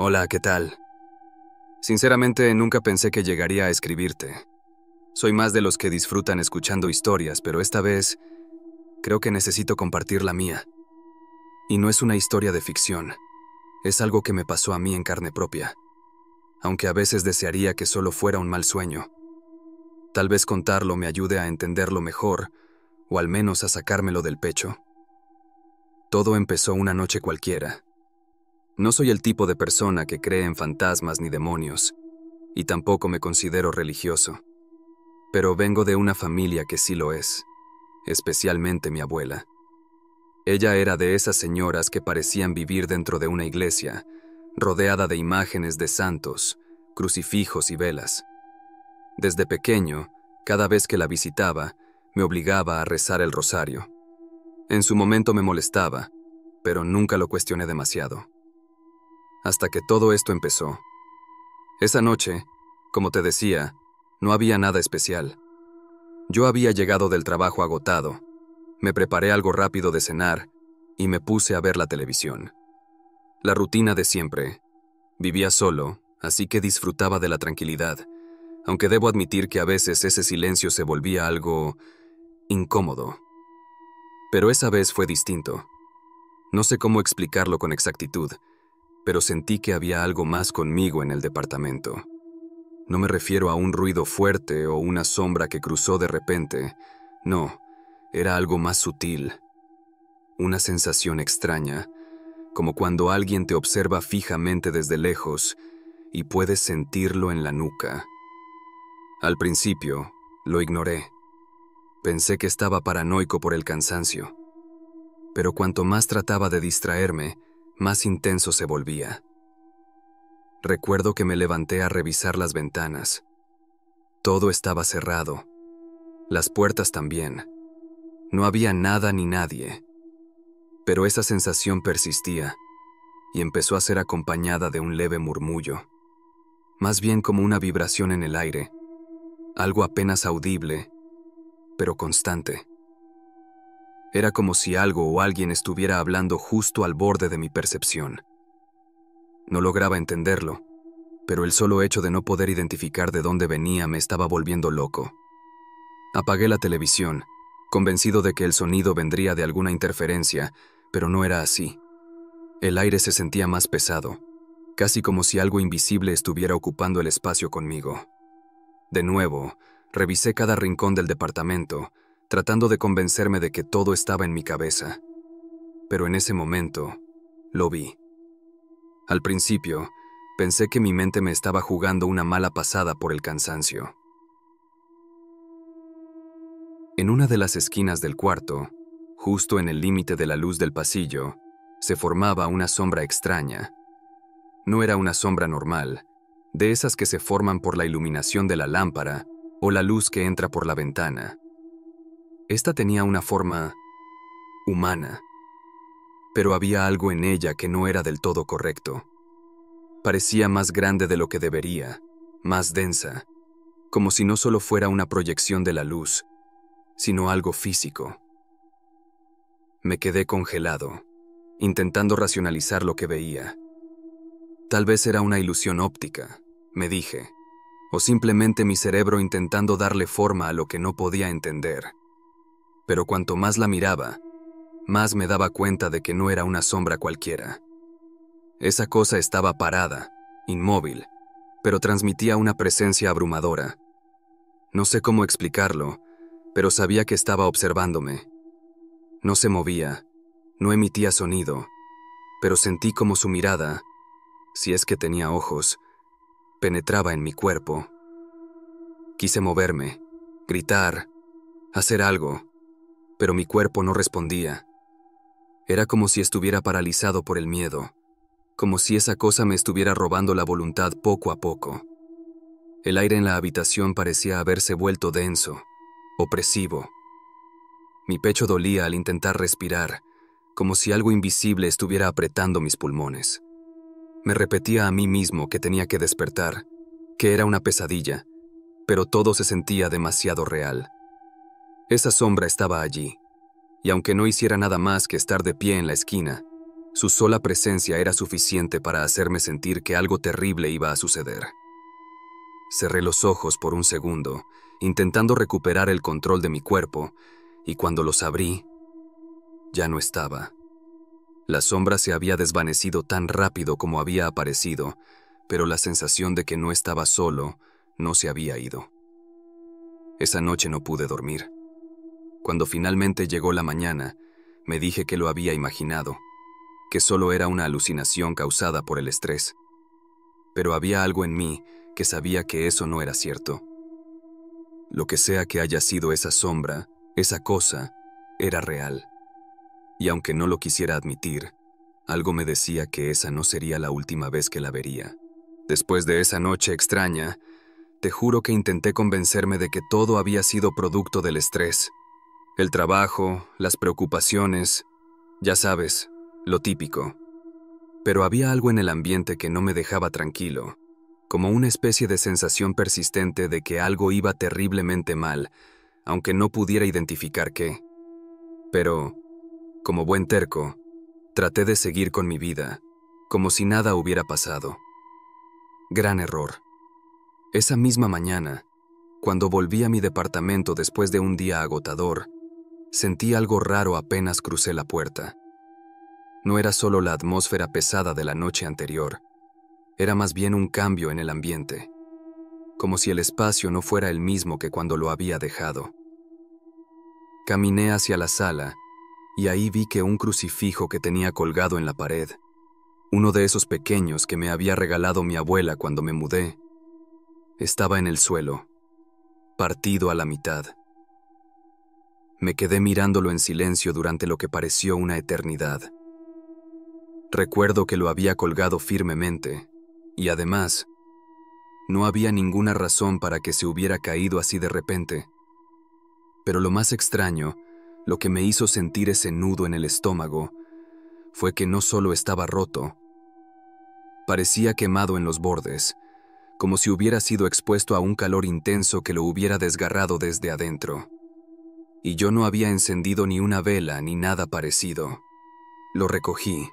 Hola, ¿qué tal? Sinceramente, nunca pensé que llegaría a escribirte. Soy más de los que disfrutan escuchando historias, pero esta vez creo que necesito compartir la mía. Y no es una historia de ficción. Es algo que me pasó a mí en carne propia. Aunque a veces desearía que solo fuera un mal sueño. Tal vez contarlo me ayude a entenderlo mejor, o al menos a sacármelo del pecho. Todo empezó una noche cualquiera. No soy el tipo de persona que cree en fantasmas ni demonios, y tampoco me considero religioso. Pero vengo de una familia que sí lo es, especialmente mi abuela. Ella era de esas señoras que parecían vivir dentro de una iglesia, rodeada de imágenes de santos, crucifijos y velas. Desde pequeño, cada vez que la visitaba, me obligaba a rezar el rosario. En su momento me molestaba, pero nunca lo cuestioné demasiado. Hasta que todo esto empezó. Esa noche, como te decía, no había nada especial. Yo había llegado del trabajo agotado, me preparé algo rápido de cenar y me puse a ver la televisión. La rutina de siempre. Vivía solo, así que disfrutaba de la tranquilidad, aunque debo admitir que a veces ese silencio se volvía algo incómodo. Pero esa vez fue distinto. No sé cómo explicarlo con exactitud, pero sentí que había algo más conmigo en el departamento. No me refiero a un ruido fuerte o una sombra que cruzó de repente. No, era algo más sutil. Una sensación extraña, como cuando alguien te observa fijamente desde lejos y puedes sentirlo en la nuca. Al principio, lo ignoré. Pensé que estaba paranoico por el cansancio. Pero cuanto más trataba de distraerme, más intenso se volvía. Recuerdo que me levanté a revisar las ventanas. Todo estaba cerrado. Las puertas también. No había nada ni nadie. Pero esa sensación persistía y empezó a ser acompañada de un leve murmullo. Más bien como una vibración en el aire. Algo apenas audible, pero constante. Era como si algo o alguien estuviera hablando justo al borde de mi percepción. No lograba entenderlo, pero el solo hecho de no poder identificar de dónde venía me estaba volviendo loco. Apagué la televisión, convencido de que el sonido vendría de alguna interferencia, pero no era así. El aire se sentía más pesado, casi como si algo invisible estuviera ocupando el espacio conmigo. De nuevo, revisé cada rincón del departamento, tratando de convencerme de que todo estaba en mi cabeza. Pero en ese momento, lo vi. Al principio, pensé que mi mente me estaba jugando una mala pasada por el cansancio. En una de las esquinas del cuarto, justo en el límite de la luz del pasillo, se formaba una sombra extraña. No era una sombra normal, de esas que se forman por la iluminación de la lámpara o la luz que entra por la ventana. Esta tenía una forma humana, pero había algo en ella que no era del todo correcto. Parecía más grande de lo que debería, más densa, como si no solo fuera una proyección de la luz, sino algo físico. Me quedé congelado, intentando racionalizar lo que veía. Tal vez era una ilusión óptica, me dije, o simplemente mi cerebro intentando darle forma a lo que no podía entender. Pero cuanto más la miraba, más me daba cuenta de que no era una sombra cualquiera. Esa cosa estaba parada, inmóvil, pero transmitía una presencia abrumadora. No sé cómo explicarlo, pero sabía que estaba observándome. No se movía, no emitía sonido, pero sentí como su mirada, si es que tenía ojos, penetraba en mi cuerpo. Quise moverme, gritar, hacer algo, pero mi cuerpo no respondía. Era como si estuviera paralizado por el miedo, como si esa cosa me estuviera robando la voluntad poco a poco. El aire en la habitación parecía haberse vuelto denso, opresivo. Mi pecho dolía al intentar respirar, como si algo invisible estuviera apretando mis pulmones. Me repetía a mí mismo que tenía que despertar, que era una pesadilla, pero todo se sentía demasiado real. Esa sombra estaba allí, y aunque no hiciera nada más que estar de pie en la esquina, Su sola presencia era suficiente para hacerme sentir que algo terrible iba a suceder. Cerré los ojos por un segundo, intentando recuperar el control de mi cuerpo, y cuando los abrí, ya no estaba. La sombra se había desvanecido tan rápido como había aparecido, pero la sensación de que no estaba solo no se había ido. Esa noche no pude dormir. Cuando finalmente llegó la mañana, me dije que lo había imaginado, que solo era una alucinación causada por el estrés. Pero había algo en mí que sabía que eso no era cierto. Lo que sea que haya sido esa sombra, esa cosa, era real. Y aunque no lo quisiera admitir, algo me decía que esa no sería la última vez que la vería. Después de esa noche extraña, te juro que intenté convencerme de que todo había sido producto del estrés. El trabajo, las preocupaciones, ya sabes, lo típico. Pero había algo en el ambiente que no me dejaba tranquilo, como una especie de sensación persistente de que algo iba terriblemente mal, aunque no pudiera identificar qué. Pero, como buen terco, traté de seguir con mi vida, como si nada hubiera pasado. Gran error. Esa misma mañana, cuando volví a mi departamento después de un día agotador, sentí algo raro apenas crucé la puerta. No era solo la atmósfera pesada de la noche anterior, era más bien un cambio en el ambiente, como si el espacio no fuera el mismo que cuando lo había dejado. Caminé hacia la sala y ahí vi que un crucifijo que tenía colgado en la pared, uno de esos pequeños que me había regalado mi abuela cuando me mudé, estaba en el suelo, partido a la mitad. Me quedé mirándolo en silencio durante lo que pareció una eternidad. Recuerdo que lo había colgado firmemente, y además, no había ninguna razón para que se hubiera caído así de repente. Pero lo más extraño, lo que me hizo sentir ese nudo en el estómago, fue que no solo estaba roto, parecía quemado en los bordes, como si hubiera sido expuesto a un calor intenso que lo hubiera desgarrado desde adentro. Y yo no había encendido ni una vela ni nada parecido. Lo recogí,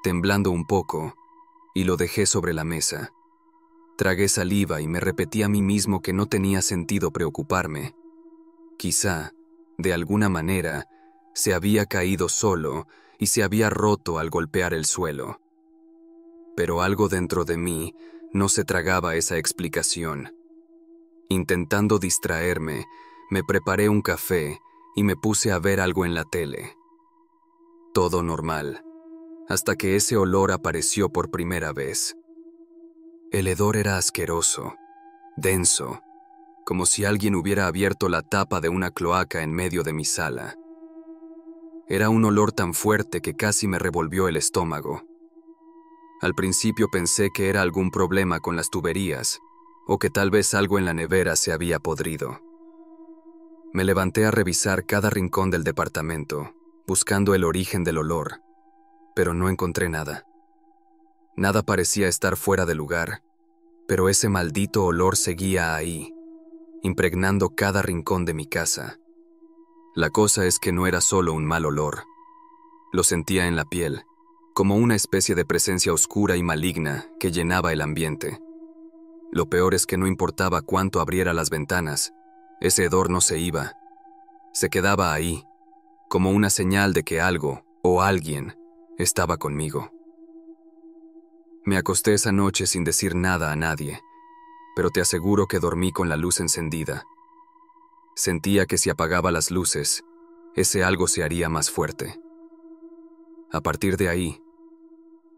temblando un poco, y lo dejé sobre la mesa. Tragué saliva y me repetí a mí mismo que no tenía sentido preocuparme. Quizá, de alguna manera, se había caído solo y se había roto al golpear el suelo. Pero algo dentro de mí no se tragaba esa explicación. Intentando distraerme, me preparé un café y me puse a ver algo en la tele. Todo normal, hasta que ese olor apareció por primera vez. El hedor era asqueroso, denso, como si alguien hubiera abierto la tapa de una cloaca en medio de mi sala. Era un olor tan fuerte que casi me revolvió el estómago. Al principio pensé que era algún problema con las tuberías, o que tal vez algo en la nevera se había podrido. Me levanté a revisar cada rincón del departamento, buscando el origen del olor, pero no encontré nada. Nada parecía estar fuera de lugar, pero ese maldito olor seguía ahí, impregnando cada rincón de mi casa. La cosa es que no era solo un mal olor. Lo sentía en la piel, como una especie de presencia oscura y maligna que llenaba el ambiente. Lo peor es que no importaba cuánto abriera las ventanas, ese hedor no se iba. Se quedaba ahí, como una señal de que algo o alguien estaba conmigo. Me acosté esa noche sin decir nada a nadie, pero te aseguro que dormí con la luz encendida. Sentía que si apagaba las luces, ese algo se haría más fuerte. A partir de ahí,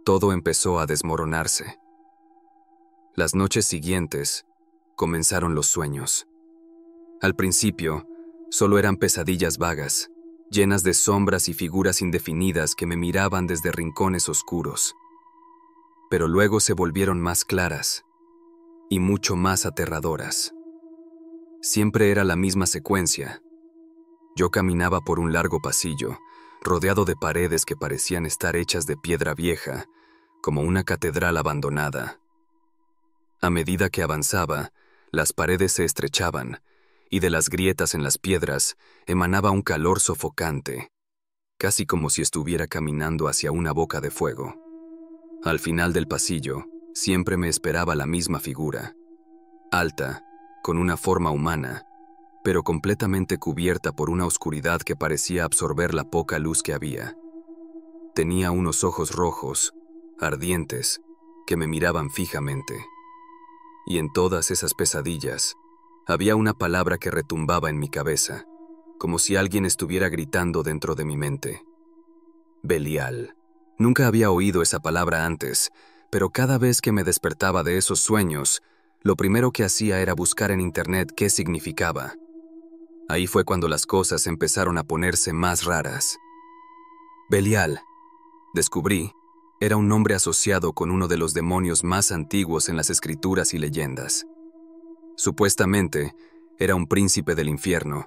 todo empezó a desmoronarse. Las noches siguientes comenzaron los sueños. Al principio, solo eran pesadillas vagas, llenas de sombras y figuras indefinidas que me miraban desde rincones oscuros. Pero luego se volvieron más claras y mucho más aterradoras. Siempre era la misma secuencia. Yo caminaba por un largo pasillo, rodeado de paredes que parecían estar hechas de piedra vieja, como una catedral abandonada. A medida que avanzaba, las paredes se estrechaban, y de las grietas en las piedras emanaba un calor sofocante. casi como si estuviera caminando hacia una boca de fuego. Al final del pasillo, siempre me esperaba la misma figura, alta, con una forma humana, pero completamente cubierta por una oscuridad que parecía absorber la poca luz que había. Tenía unos ojos rojos, ardientes, que me miraban fijamente. Y en todas esas pesadillas, había una palabra que retumbaba en mi cabeza, como si alguien estuviera gritando dentro de mi mente. Belial. Nunca había oído esa palabra antes, pero cada vez que me despertaba de esos sueños, lo primero que hacía era buscar en internet qué significaba. Ahí fue cuando las cosas empezaron a ponerse más raras. Belial, descubrí, era un nombre asociado con uno de los demonios más antiguos en las escrituras y leyendas. Supuestamente, era un príncipe del infierno,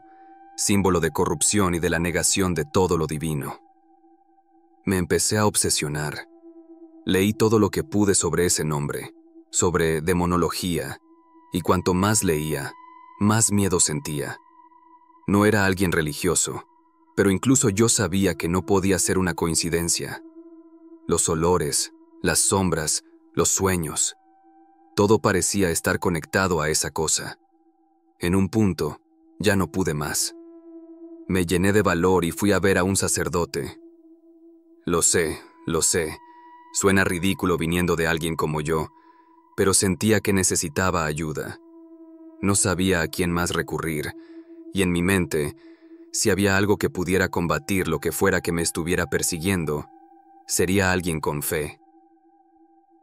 símbolo de corrupción y de la negación de todo lo divino. Me empecé a obsesionar. Leí todo lo que pude sobre ese nombre, sobre demonología, y cuanto más leía, más miedo sentía. No era alguien religioso, pero incluso yo sabía que no podía ser una coincidencia. Los olores, las sombras, los sueños, todo parecía estar conectado a esa cosa. En un punto, ya no pude más. Me llené de valor y fui a ver a un sacerdote. Lo sé, suena ridículo viniendo de alguien como yo, pero sentía que necesitaba ayuda. No sabía a quién más recurrir, y en mi mente, si había algo que pudiera combatir lo que fuera que me estuviera persiguiendo, sería alguien con fe.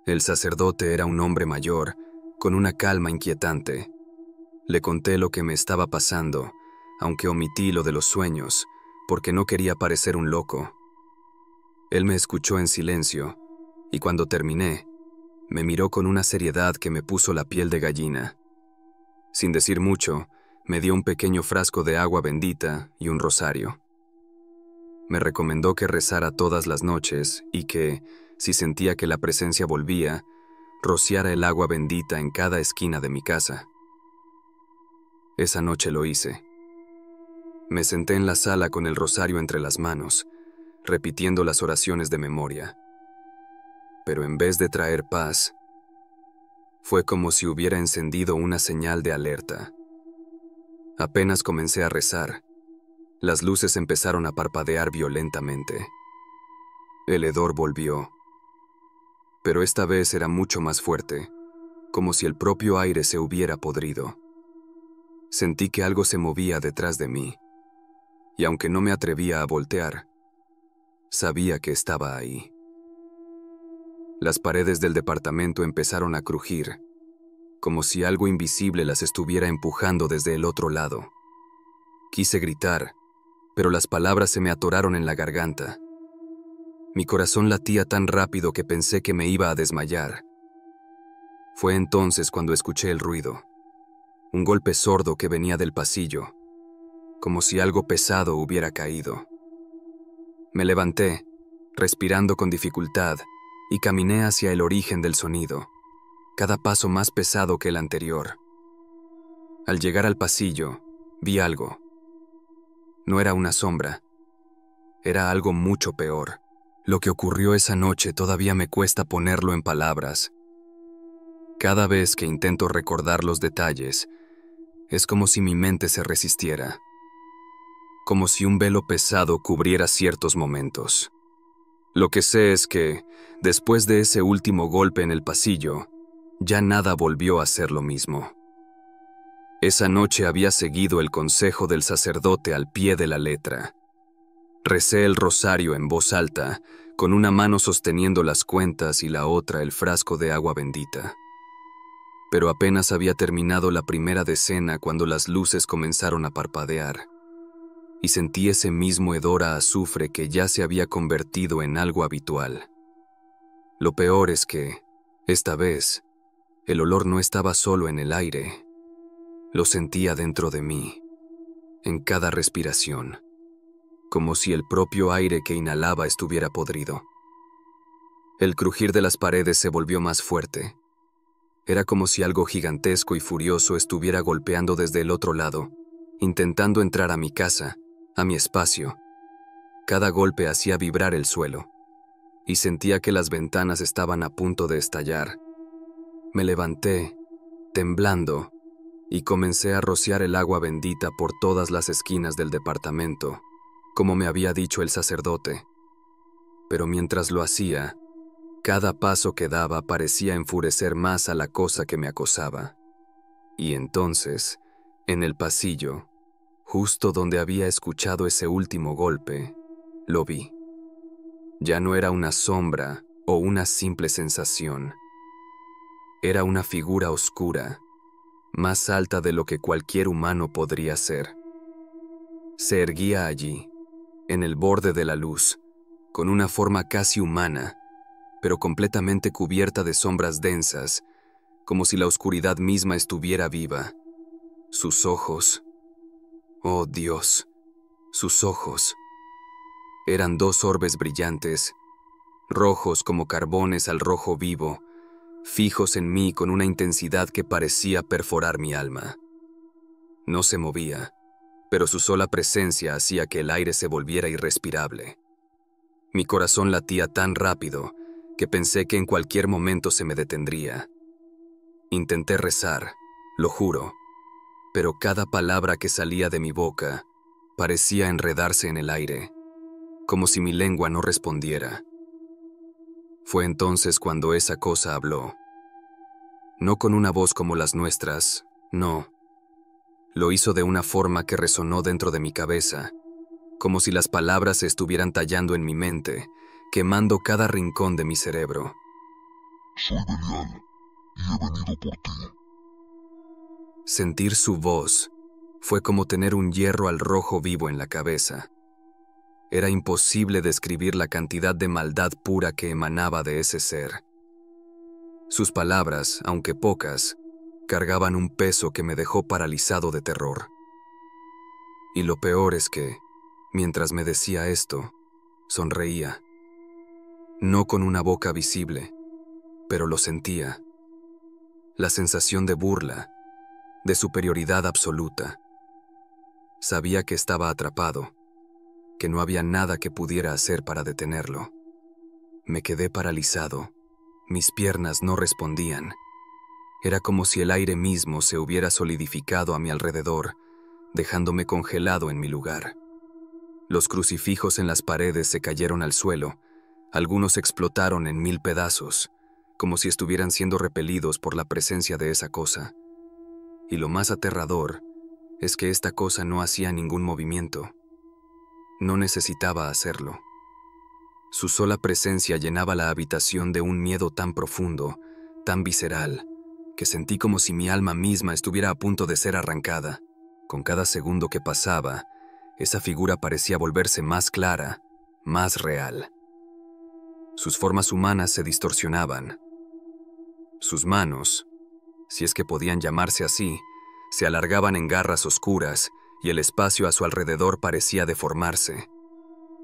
El sacerdote era un hombre mayor, con una calma inquietante. Le conté lo que me estaba pasando, aunque omití lo de los sueños, porque no quería parecer un loco. Él me escuchó en silencio, y cuando terminé, me miró con una seriedad que me puso la piel de gallina. Sin decir mucho, me dio un pequeño frasco de agua bendita y un rosario. Me recomendó que rezara todas las noches y que, si sentía que la presencia volvía, rociara el agua bendita en cada esquina de mi casa. Esa noche lo hice. Me senté en la sala con el rosario entre las manos, repitiendo las oraciones de memoria. Pero en vez de traer paz, fue como si hubiera encendido una señal de alerta. Apenas comencé a rezar, las luces empezaron a parpadear violentamente. El hedor volvió, pero esta vez era mucho más fuerte, como si el propio aire se hubiera podrido. Sentí que algo se movía detrás de mí, y aunque no me atrevía a voltear, sabía que estaba ahí. Las paredes del departamento empezaron a crujir, como si algo invisible las estuviera empujando desde el otro lado. Quise gritar, pero las palabras se me atoraron en la garganta. Mi corazón latía tan rápido que pensé que me iba a desmayar. Fue entonces cuando escuché el ruido, un golpe sordo que venía del pasillo, como si algo pesado hubiera caído. Me levanté, respirando con dificultad, y caminé hacia el origen del sonido, cada paso más pesado que el anterior. Al llegar al pasillo, vi algo. No era una sombra, era algo mucho peor. Lo que ocurrió esa noche todavía me cuesta ponerlo en palabras. Cada vez que intento recordar los detalles, es como si mi mente se resistiera, como si un velo pesado cubriera ciertos momentos. Lo que sé es que, después de ese último golpe en el pasillo, ya nada volvió a ser lo mismo. Esa noche había seguido el consejo del sacerdote al pie de la letra. Recé el rosario en voz alta, con una mano sosteniendo las cuentas y la otra el frasco de agua bendita. Pero apenas había terminado la primera decena cuando las luces comenzaron a parpadear, y sentí ese mismo hedor a azufre que ya se había convertido en algo habitual. Lo peor es que, esta vez, el olor no estaba solo en el aire. Lo sentía dentro de mí, en cada respiración, como si el propio aire que inhalaba estuviera podrido. El crujir de las paredes se volvió más fuerte. Era como si algo gigantesco y furioso estuviera golpeando desde el otro lado, intentando entrar a mi casa, a mi espacio. Cada golpe hacía vibrar el suelo, y sentía que las ventanas estaban a punto de estallar. Me levanté, temblando, y comencé a rociar el agua bendita por todas las esquinas del departamento, como me había dicho el sacerdote. Pero mientras lo hacía, cada paso que daba parecía enfurecer más a la cosa que me acosaba. Y entonces, en el pasillo, justo donde había escuchado ese último golpe, lo vi. Ya no era una sombra o una simple sensación. Era una figura oscura, más alta de lo que cualquier humano podría ser. Se erguía allí, en el borde de la luz, con una forma casi humana, pero completamente cubierta de sombras densas, como si la oscuridad misma estuviera viva. Sus ojos, oh Dios, sus ojos. Eran dos orbes brillantes, rojos como carbones al rojo vivo, fijos en mí con una intensidad que parecía perforar mi alma. No se movía, pero su sola presencia hacía que el aire se volviera irrespirable. Mi corazón latía tan rápido que pensé que en cualquier momento se me detendría. Intenté rezar, lo juro, pero cada palabra que salía de mi boca parecía enredarse en el aire, como si mi lengua no respondiera. Fue entonces cuando esa cosa habló. No con una voz como las nuestras, no. Lo hizo de una forma que resonó dentro de mi cabeza, como si las palabras se estuvieran tallando en mi mente, quemando cada rincón de mi cerebro. Soy Belial, y he venido por ti. Sentir su voz fue como tener un hierro al rojo vivo en la cabeza. Era imposible describir la cantidad de maldad pura que emanaba de ese ser. Sus palabras, aunque pocas, cargaban un peso que me dejó paralizado de terror. Y lo peor es que, mientras me decía esto, sonreía. No con una boca visible, pero lo sentía. La sensación de burla, de superioridad absoluta. Sabía que estaba atrapado, que no había nada que pudiera hacer para detenerlo. Me quedé paralizado. Mis piernas no respondían. Era como si el aire mismo se hubiera solidificado a mi alrededor, dejándome congelado en mi lugar. Los crucifijos en las paredes se cayeron al suelo, algunos explotaron en 1000 pedazos, como si estuvieran siendo repelidos por la presencia de esa cosa. Y lo más aterrador es que esta cosa no hacía ningún movimiento. No necesitaba hacerlo. Su sola presencia llenaba la habitación de un miedo tan profundo, tan visceral, que sentí como si mi alma misma estuviera a punto de ser arrancada. Con cada segundo que pasaba, esa figura parecía volverse más clara, más real. Sus formas humanas se distorsionaban. Sus manos, si es que podían llamarse así, se alargaban en garras oscuras y el espacio a su alrededor parecía deformarse,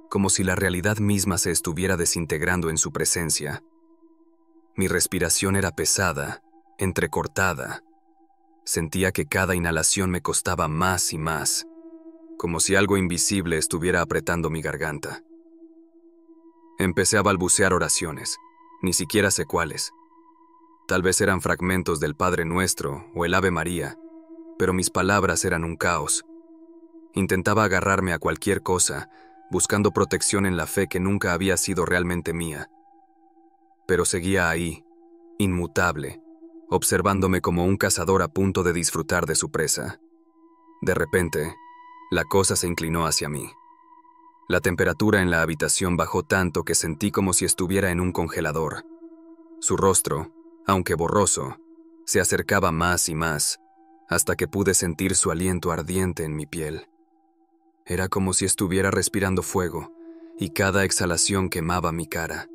como si la realidad misma se estuviera desintegrando en su presencia. Mi respiración era pesada, entrecortada. Sentía que cada inhalación me costaba más y más, como si algo invisible estuviera apretando mi garganta. Empecé a balbucear oraciones, ni siquiera sé cuáles. Tal vez eran fragmentos del Padre Nuestro o el Ave María, pero mis palabras eran un caos. Intentaba agarrarme a cualquier cosa, buscando protección en la fe que nunca había sido realmente mía. Pero seguía ahí, inmutable, observándome como un cazador a punto de disfrutar de su presa. De repente, la cosa se inclinó hacia mí. La temperatura en la habitación bajó tanto que sentí como si estuviera en un congelador. Su rostro, aunque borroso, se acercaba más y más, hasta que pude sentir su aliento ardiente en mi piel. Era como si estuviera respirando fuego, y cada exhalación quemaba mi cara.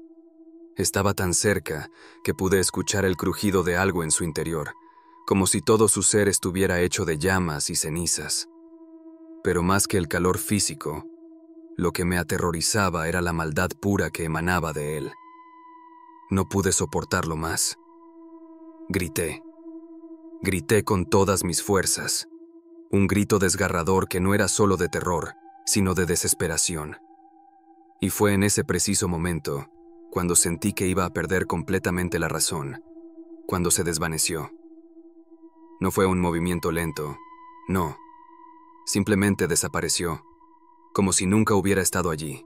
Estaba tan cerca que pude escuchar el crujido de algo en su interior, como si todo su ser estuviera hecho de llamas y cenizas. Pero más que el calor físico, lo que me aterrorizaba era la maldad pura que emanaba de él. No pude soportarlo más. Grité. Grité con todas mis fuerzas. Un grito desgarrador que no era solo de terror, sino de desesperación. Y fue en ese preciso momento, cuando sentí que iba a perder completamente la razón, cuando se desvaneció. No fue un movimiento lento, no. Simplemente desapareció, como si nunca hubiera estado allí.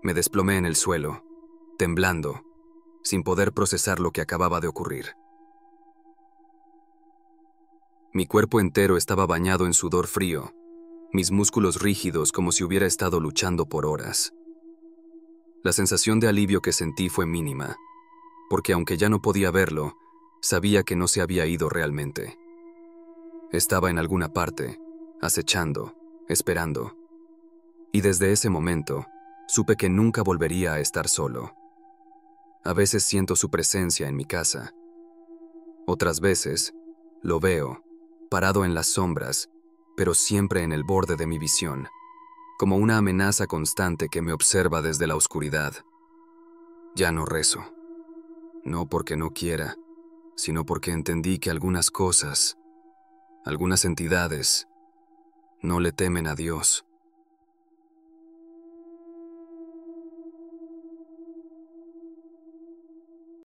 Me desplomé en el suelo, temblando, sin poder procesar lo que acababa de ocurrir. Mi cuerpo entero estaba bañado en sudor frío, mis músculos rígidos como si hubiera estado luchando por horas. La sensación de alivio que sentí fue mínima, porque aunque ya no podía verlo, sabía que no se había ido realmente. Estaba en alguna parte, acechando, esperando. Y desde ese momento, supe que nunca volvería a estar solo. A veces siento su presencia en mi casa. Otras veces, lo veo, parado en las sombras, pero siempre en el borde de mi visión, como una amenaza constante que me observa desde la oscuridad. Ya no rezo. No porque no quiera, sino porque entendí que algunas cosas, algunas entidades, no le temen a Dios.